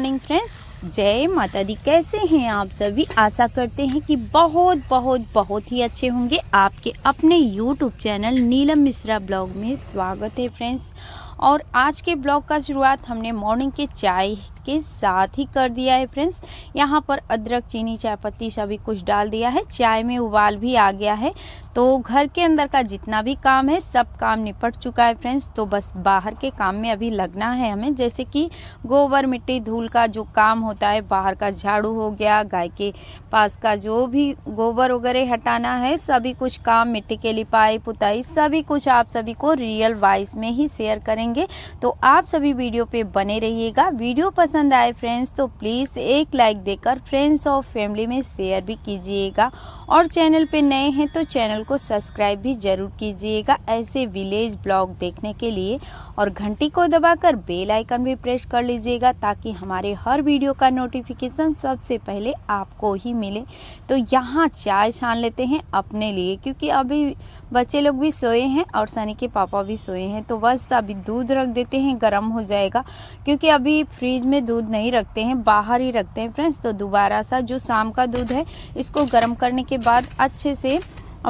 Morning friends, जय माता दी। कैसे हैं आप सभी? आशा करते हैं कि बहुत बहुत बहुत ही अच्छे होंगे। आपके अपने YouTube channel Neelam Mishra blog में स्वागत है फ्रेंड्स। और आज के ब्लॉग का शुरुआत हमने मॉर्निंग के चाय के साथ ही कर दिया है फ्रेंड्स। यहाँ पर अदरक, चीनी, चाय पत्ती सभी कुछ डाल दिया है। चाय में उबाल भी आ गया है, तो घर के अंदर का जितना भी काम है सब काम निपट चुका है फ्रेंड्स। तो बस बाहर के काम में अभी लगना है हमें, जैसे कि गोबर, मिट्टी, धूल का जो काम होता है, बाहर का झाड़ू हो गया, गाय के पास का जो भी गोबर वगैरह हटाना है, सभी कुछ काम, मिट्टी के लिपाई पुताई, सभी कुछ आप सभी को रियल वॉइस में ही शेयर करेंगे। तो आप सभी वीडियो पे बने रहिएगा। वीडियो पसंद आए फ्रेंड्स तो प्लीज़ एक लाइक देकर फ्रेंड्स और फैमिली में शेयर भी कीजिएगा। और चैनल पे नए हैं तो चैनल को सब्सक्राइब भी जरूर कीजिएगा ऐसे विलेज ब्लॉग देखने के लिए। और घंटी को दबाकर बेल आइकन भी प्रेस कर लीजिएगा ताकि हमारे हर वीडियो का नोटिफिकेशन सबसे पहले आपको ही मिले। तो यहाँ चाय छान लेते हैं अपने लिए, क्योंकि अभी बच्चे लोग भी सोए हैं और सनी के पापा भी सोए हैं। तो बस अभी दूध रख देते हैं, गर्म हो जाएगा, क्योंकि अभी फ्रिज में दूध नहीं रखते हैं, बाहर ही रखते हैं फ्रेंड्स। तो दोबारा सा जो शाम का दूध है इसको गर्म करने के बाद अच्छे से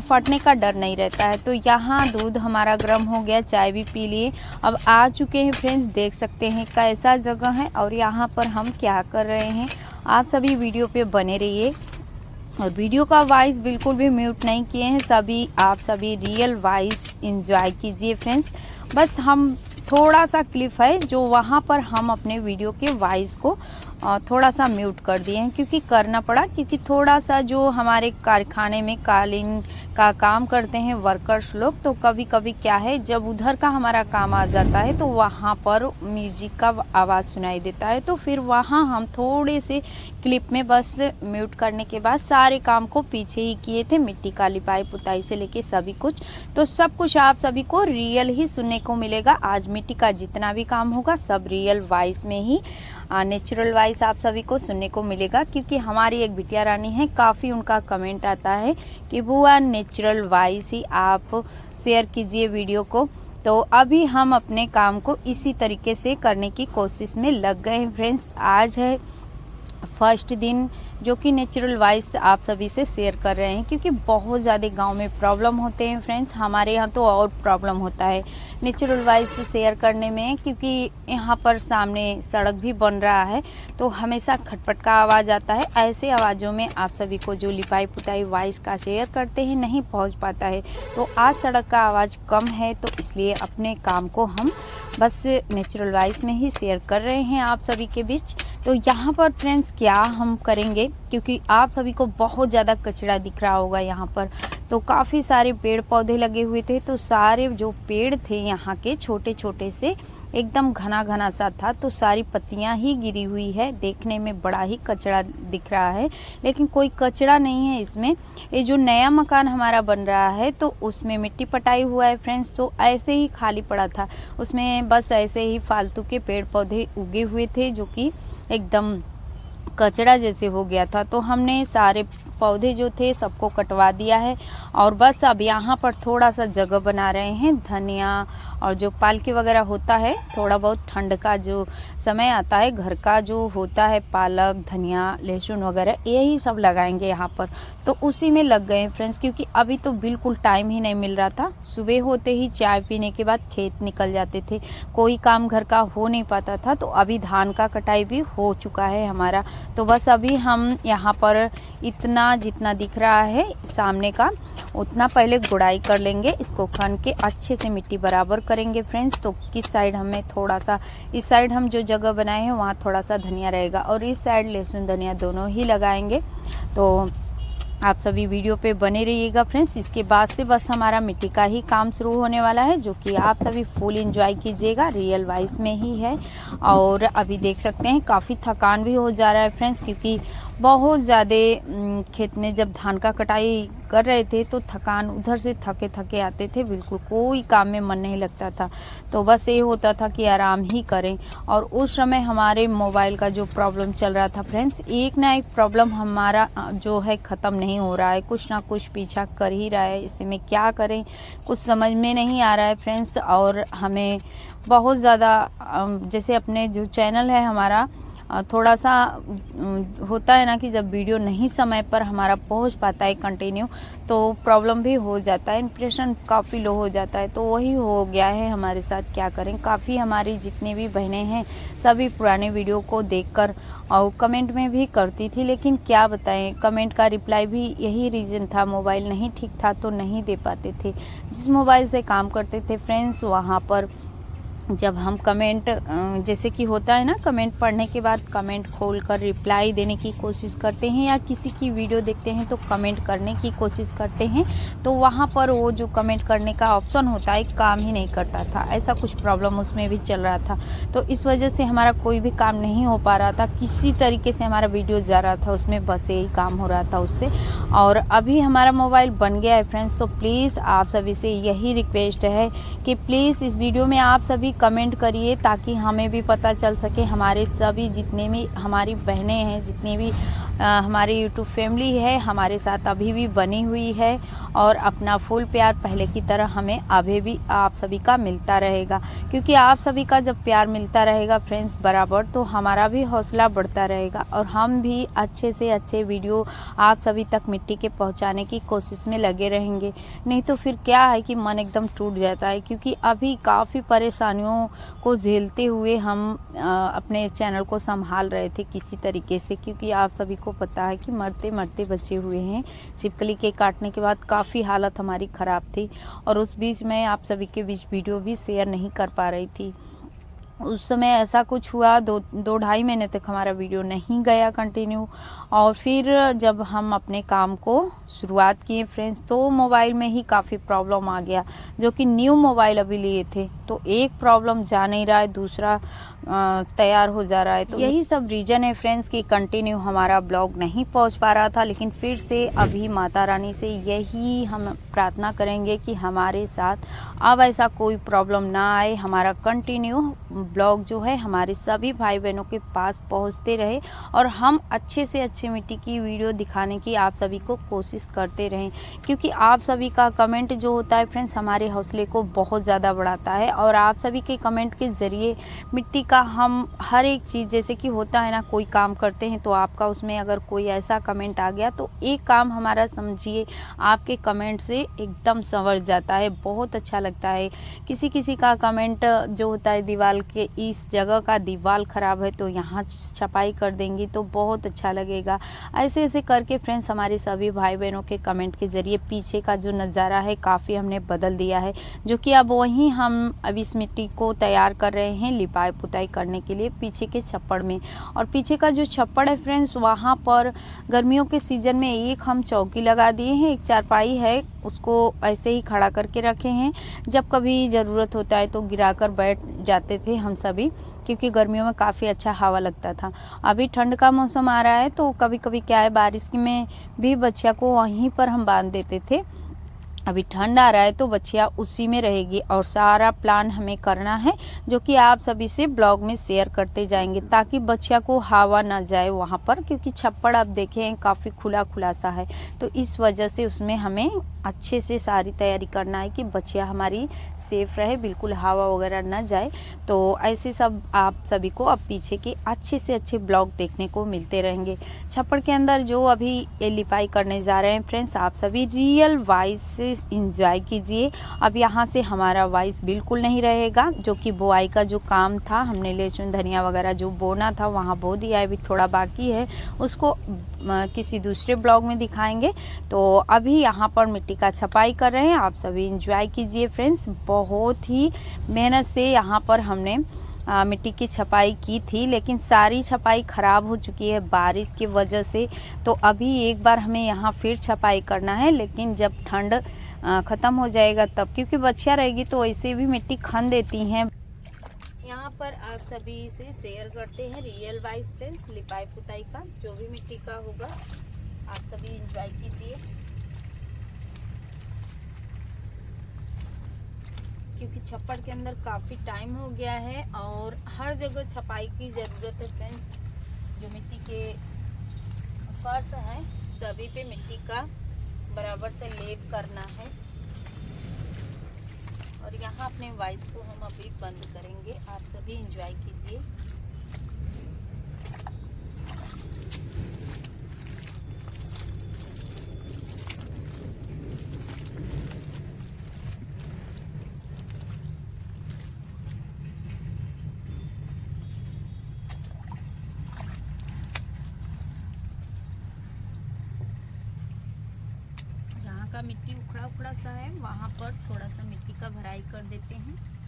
फटने का डर नहीं रहता है। तो यहाँ दूध हमारा गर्म हो गया, चाय भी पी लिए, अब आ चुके हैं फ्रेंड्स। देख सकते हैं कैसा जगह है और यहाँ पर हम क्या कर रहे हैं। आप सभी वीडियो पे बने रहिए और वीडियो का वॉइस बिल्कुल भी म्यूट नहीं किए हैं सभी। आप सभी रियल वॉइस एंजॉय कीजिए फ्रेंड्स। बस हम थोड़ा सा क्लिप है जो वहाँ पर हम अपने वीडियो के वॉइस को थोड़ा सा म्यूट कर दिए हैं, क्योंकि करना पड़ा, क्योंकि थोड़ा सा जो हमारे कारखाने में कालीन का काम करते हैं वर्कर्स लोग, तो कभी कभी क्या है जब उधर का हमारा काम आ जाता है तो वहाँ पर म्यूजिक का आवाज़ सुनाई देता है। तो फिर वहाँ हम थोड़े से क्लिप में बस म्यूट करने के बाद सारे काम को पीछे ही किए थे, मिट्टी का लिपाई पुताई से लेके सभी कुछ। तो सब कुछ आप सभी को रियल ही सुनने को मिलेगा। आज मिट्टी का जितना भी काम होगा सब रियल वॉइस में ही, नेचुरल वॉइस आप सभी को सुनने को मिलेगा। क्योंकि हमारी एक बिटिया रानी है, काफ़ी उनका कमेंट आता है कि बुआ नेचुरल वॉइस ही आप शेयर कीजिए वीडियो को। तो अभी हम अपने काम को इसी तरीके से करने की कोशिश में लग गए हैं फ्रेंड्स। आज है फर्स्ट दिन जो कि नेचुरल वॉइस आप सभी से शेयर कर रहे हैं, क्योंकि बहुत ज़्यादा गांव में प्रॉब्लम होते हैं फ्रेंड्स। हमारे यहाँ तो और प्रॉब्लम होता है नेचुरल वॉइस से शेयर करने में, क्योंकि यहाँ पर सामने सड़क भी बन रहा है तो हमेशा खटपट का आवाज़ आता है। ऐसे आवाज़ों में आप सभी को जो लिपाई पुताई वॉइस का शेयर करते हैं नहीं पहुँच पाता है। तो आज सड़क का आवाज़ कम है तो इसलिए अपने काम को हम बस नेचुरल वॉइस में ही शेयर कर रहे हैं आप सभी के बीच। तो यहाँ पर फ्रेंड्स क्या हम करेंगे, क्योंकि आप सभी को बहुत ज़्यादा कचरा दिख रहा होगा यहाँ पर। तो काफ़ी सारे पेड़ पौधे लगे हुए थे, तो सारे जो पेड़ थे यहाँ के छोटे छोटे से एकदम घना घना सा था, तो सारी पत्तियाँ ही गिरी हुई है। देखने में बड़ा ही कचरा दिख रहा है, लेकिन कोई कचरा नहीं है इसमें। ये जो नया मकान हमारा बन रहा है तो उसमें मिट्टी पटाई हुआ है फ्रेंड्स, तो ऐसे ही खाली पड़ा था, उसमें बस ऐसे ही फालतू के पेड़ पौधे उगे हुए थे जो कि एकदम कचरा जैसे हो गया था। तो हमने सारे पौधे जो थे सबको कटवा दिया है और बस अब यहाँ पर थोड़ा सा जगह बना रहे हैं। धनिया और जो पालकी वगैरह होता है, थोड़ा बहुत ठंड का जो समय आता है, घर का जो होता है पालक, धनिया, लहसुन वगैरह, यही सब लगाएंगे यहाँ पर। तो उसी में लग गए फ्रेंड्स, क्योंकि अभी तो बिल्कुल टाइम ही नहीं मिल रहा था। सुबह होते ही चाय पीने के बाद खेत निकल जाते थे, कोई काम घर का हो नहीं पाता था। तो अभी धान का कटाई भी हो चुका है हमारा। तो बस अभी हम यहाँ पर इतना जितना दिख रहा है सामने का उतना पहले गुड़ाई कर लेंगे। इसको खन के अच्छे से मिट्टी बराबर करेंगे फ्रेंड्स। तो किस साइड हमें थोड़ा सा, इस साइड हम जो जगह बनाए हैं वहाँ थोड़ा सा धनिया रहेगा और इस साइड लहसुन धनिया दोनों ही लगाएंगे। तो आप सभी वीडियो पे बने रहिएगा फ्रेंड्स। इसके बाद से बस हमारा मिट्टी का ही काम शुरू होने वाला है, जो कि आप सभी फुल एंजॉय कीजिएगा, रियल वॉइस में ही है। और अभी देख सकते हैं काफ़ी थकान भी हो जा रहा है फ्रेंड्स, क्योंकि बहुत ज़्यादा खेत में जब धान का कटाई कर रहे थे तो थकान, उधर से थके थके आते थे, बिल्कुल कोई काम में मन नहीं लगता था। तो बस ये होता था कि आराम ही करें। और उस समय हमारे मोबाइल का जो प्रॉब्लम चल रहा था फ्रेंड्स, एक ना एक प्रॉब्लम हमारा जो है ख़त्म नहीं हो रहा है, कुछ ना कुछ पीछा कर ही रहा है। इसमें क्या करें कुछ समझ में नहीं आ रहा है फ्रेंड्स। और हमें बहुत ज़्यादा जैसे अपने जो चैनल है हमारा थोड़ा सा होता है ना कि जब वीडियो नहीं समय पर हमारा पहुंच पाता है कंटिन्यू, तो प्रॉब्लम भी हो जाता है, इंप्रेशन काफ़ी लो हो जाता है। तो वही हो गया है हमारे साथ, क्या करें। काफ़ी हमारी जितनी भी बहनें हैं सभी पुराने वीडियो को देखकर और कमेंट में भी करती थी, लेकिन क्या बताएं, कमेंट का रिप्लाई भी यही रीज़न था, मोबाइल नहीं ठीक था तो नहीं दे पाते थे। जिस मोबाइल से काम करते थे फ्रेंड्स, वहाँ पर जब हम कमेंट जैसे कि होता है ना, कमेंट पढ़ने के बाद कमेंट खोलकर रिप्लाई देने की कोशिश करते हैं, या किसी की वीडियो देखते हैं तो कमेंट करने की कोशिश करते हैं, तो वहाँ पर वो जो कमेंट करने का ऑप्शन होता है काम ही नहीं करता था। ऐसा कुछ प्रॉब्लम उसमें भी चल रहा था, तो इस वजह से हमारा कोई भी काम नहीं हो पा रहा था। किसी तरीके से हमारा वीडियो जा रहा था, उसमें बस यही काम हो रहा था उससे। और अभी हमारा मोबाइल बन गया है फ्रेंड्स, तो प्लीज़ आप सभी से यही रिक्वेस्ट है कि प्लीज़ इस वीडियो में आप सभी कमेंट करिए, ताकि हमें भी पता चल सके, हमारे सभी जितने भी हमारी बहनें हैं, जितनी भी हमारी यूट्यूब फैमिली है हमारे साथ अभी भी बनी हुई है, और अपना फुल प्यार पहले की तरह हमें अभी भी आप सभी का मिलता रहेगा। क्योंकि आप सभी का जब प्यार मिलता रहेगा फ्रेंड्स बराबर, तो हमारा भी हौसला बढ़ता रहेगा, और हम भी अच्छे से अच्छे वीडियो आप सभी तक मिट्टी के पहुंचाने की कोशिश में लगे रहेंगे। नहीं तो फिर क्या है कि मन एकदम टूट जाता है, क्योंकि अभी काफ़ी परेशानियों को झेलते हुए हम अपने चैनल को संभाल रहे थे किसी तरीके से। क्योंकि आप सभी को पता है कि मरते मरते बचे हुए हैं, छिपकली के काटने के बाद काफ़ी हालत हमारी ख़राब थी, और उस बीच में आप सभी के बीच वीडियो भी शेयर नहीं कर पा रही थी। उस समय ऐसा कुछ हुआ, दो ढाई महीने तक हमारा वीडियो नहीं गया कंटिन्यू। और फिर जब हम अपने काम को शुरुआत किए फ्रेंड्स, तो मोबाइल में ही काफ़ी प्रॉब्लम आ गया, जो कि न्यू मोबाइल अभी लिए थे, तो एक प्रॉब्लम जा नहीं रहा है, दूसरा तैयार हो जा रहा है। तो यही सब रीज़न है फ्रेंड्स कि कंटिन्यू हमारा ब्लॉग नहीं पहुंच पा रहा था। लेकिन फिर से अभी माता रानी से यही हम प्रार्थना करेंगे कि हमारे साथ अब ऐसा कोई प्रॉब्लम ना आए, हमारा कंटिन्यू ब्लॉग जो है हमारे सभी भाई बहनों के पास पहुंचते रहे, और हम अच्छे से अच्छे मिट्टी की वीडियो दिखाने की आप सभी को कोशिश करते रहें। क्योंकि आप सभी का कमेंट जो होता है फ्रेंड्स हमारे हौसले को बहुत ज़्यादा बढ़ाता है, और आप सभी के कमेंट के ज़रिए मिट्टी का हम हर एक चीज़, जैसे कि होता है ना, कोई काम करते हैं तो आपका उसमें अगर कोई ऐसा कमेंट आ गया तो एक काम हमारा समझिए आपके कमेंट से एकदम संवर जाता है, बहुत अच्छा लगता है। किसी किसी का कमेंट जो होता है, दीवार के इस जगह का दीवार ख़राब है तो यहाँ छपाई कर देंगी तो बहुत अच्छा लगेगा। ऐसे ऐसे करके फ्रेंड्स हमारे सभी भाई बहनों के कमेंट के ज़रिए पीछे का जो नज़ारा है काफ़ी हमने बदल दिया है, जो कि अब वहीं हम अब इस मिट्टी को तैयार कर रहे हैं लिपाई पुताई करने के लिए पीछे के छप्पड़ में। और पीछे का जो छप्पड़ है फ्रेंड्स, वहाँ पर गर्मियों के सीज़न में एक हम चौकी लगा दिए हैं, एक चारपाई है, उसको ऐसे ही खड़ा करके रखे हैं। जब कभी ज़रूरत होता है तो गिराकर बैठ जाते थे हम सभी, क्योंकि गर्मियों में काफ़ी अच्छा हवा लगता था। अभी ठंड का मौसम आ रहा है तो कभी कभी क्या है, बारिश में भी बच्चिया को वहीं पर हम बांध देते थे। अभी ठंड आ रहा है तो बच्चियाँ उसी में रहेगी, और सारा प्लान हमें करना है जो कि आप सभी से ब्लॉग में शेयर करते जाएंगे, ताकि बच्चियाँ को हवा ना जाए वहाँ पर। क्योंकि छप्पड़ आप देखें काफ़ी खुला खुला सा है, तो इस वजह से उसमें हमें अच्छे से सारी तैयारी करना है कि बच्चियाँ हमारी सेफ रहे, बिल्कुल हवा वगैरह ना जाए। तो ऐसे सब आप सभी को अब पीछे के अच्छे से अच्छे ब्लॉग देखने को मिलते रहेंगे। छप्पड़ के अंदर जो अभी ये लिपाई करने जा रहे हैं फ्रेंड्स, आप सभी रियल वॉइस से इंजॉय कीजिए। अब यहाँ से हमारा वॉइस बिल्कुल नहीं रहेगा, जो कि बुआई का जो काम था, हमने लहसुन धनिया वगैरह जो बोना था वहाँ बो दिया है, अभी थोड़ा बाकी है, उसको किसी दूसरे ब्लॉग में दिखाएंगे। तो अभी यहाँ पर मिट्टी का छपाई कर रहे हैं, आप सभी इंजॉय कीजिए फ्रेंड्स। बहुत ही मेहनत से यहाँ पर हमने मिट्टी की छपाई की थी, लेकिन सारी छपाई ख़राब हो चुकी है बारिश की वजह से। तो अभी एक बार हमें यहाँ फिर छपाई करना है, लेकिन जब ठंड ख़त्म हो जाएगा तब, क्योंकि बच्चियाँ रहेगी तो ऐसे भी मिट्टी खन देती हैं। यहाँ पर आप सभी से शेयर करते हैं रियल वाइस फ्रेंड्स लिपाई पुताई का, जो भी मिट्टी का होगा आप सभी इंजॉय कीजिए। क्योंकि छप्पड़ के अंदर काफ़ी टाइम हो गया है, और हर जगह छपाई की ज़रूरत है फ्रेंड्स। जो मिट्टी के फर्श हैं सभी पे मिट्टी का बराबर से लेप करना है। और यहाँ अपने वॉइस को हम अभी बंद करेंगे, आप सभी एंजॉय कीजिए। हल्का मिट्टी उखड़ा उखड़ा सा है वहाँ पर थोड़ा सा मिट्टी का भराई कर देते हैं।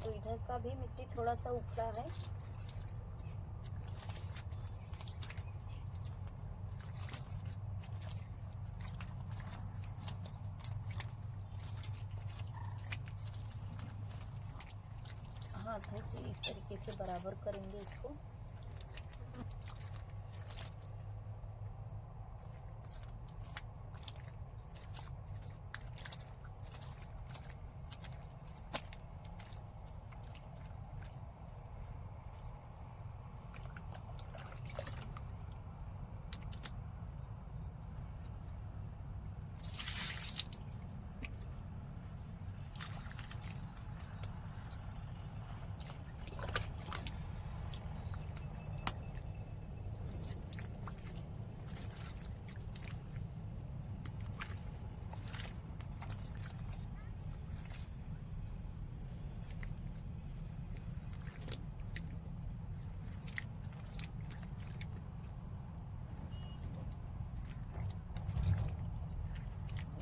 तो इधर का भी मिट्टी थोड़ा सा उखड़ा है। हाथों से इस तरीके से बराबर करेंगे इसको।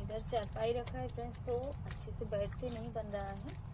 इधर चारपाई रखा है फ्रेंड्स, तो अच्छे से बैठ के नहीं बन रहा है।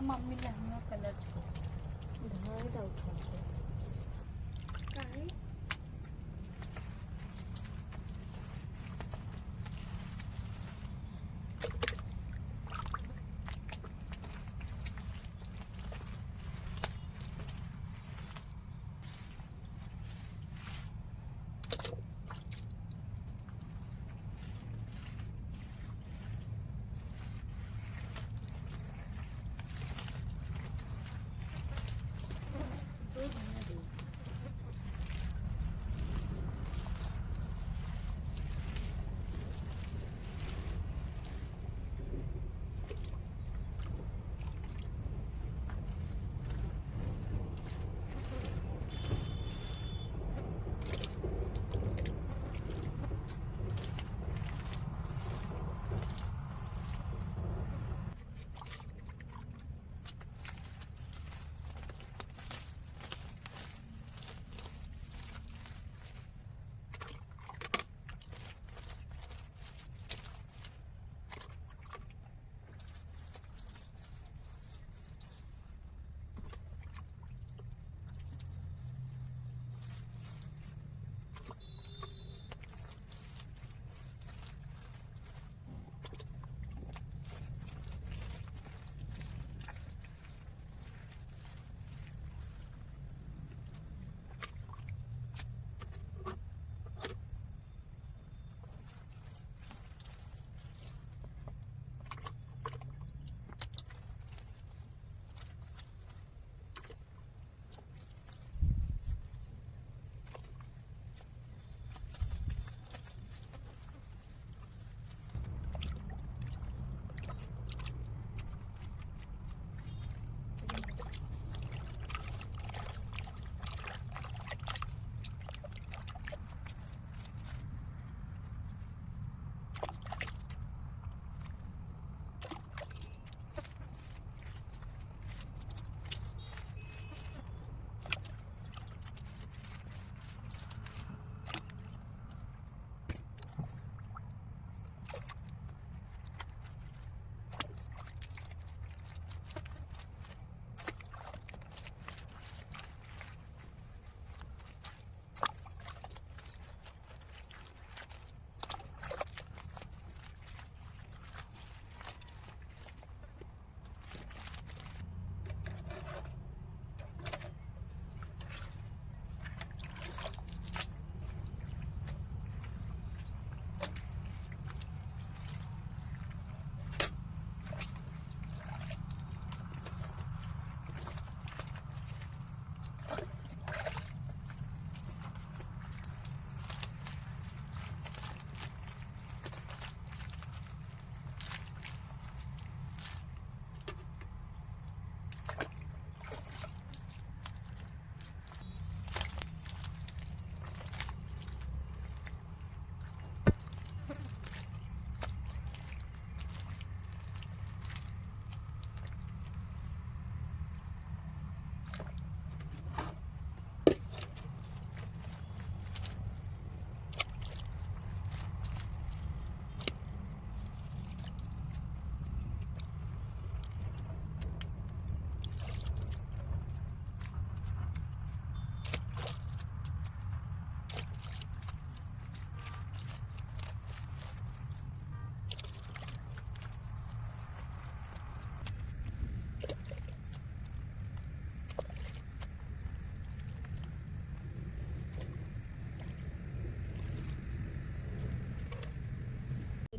मम्मी लहंगा कलर धार दाखवते काय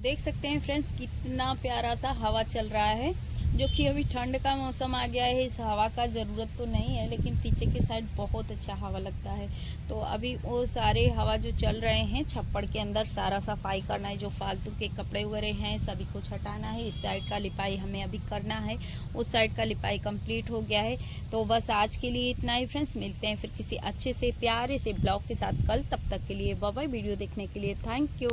देख सकते हैं फ्रेंड्स कितना प्यारा सा हवा चल रहा है, जो कि अभी ठंड का मौसम आ गया है। इस हवा का ज़रूरत तो नहीं है, लेकिन पीछे के साइड बहुत अच्छा हवा लगता है। तो अभी वो सारे हवा जो चल रहे हैं, छप्पड़ के अंदर सारा सफाई करना है, जो फालतू के कपड़े वगैरह हैं सभी कुछ हटाना है। इस साइड का लिपाई हमें अभी करना है, उस साइड का लिपाई कंप्लीट हो गया है। तो बस आज के लिए इतना ही फ्रेंड्स, मिलते हैं फिर किसी अच्छे से प्यारे से ब्लॉग के साथ कल। तब तक के लिए बाय बाय। वीडियो देखने के लिए थैंक यू।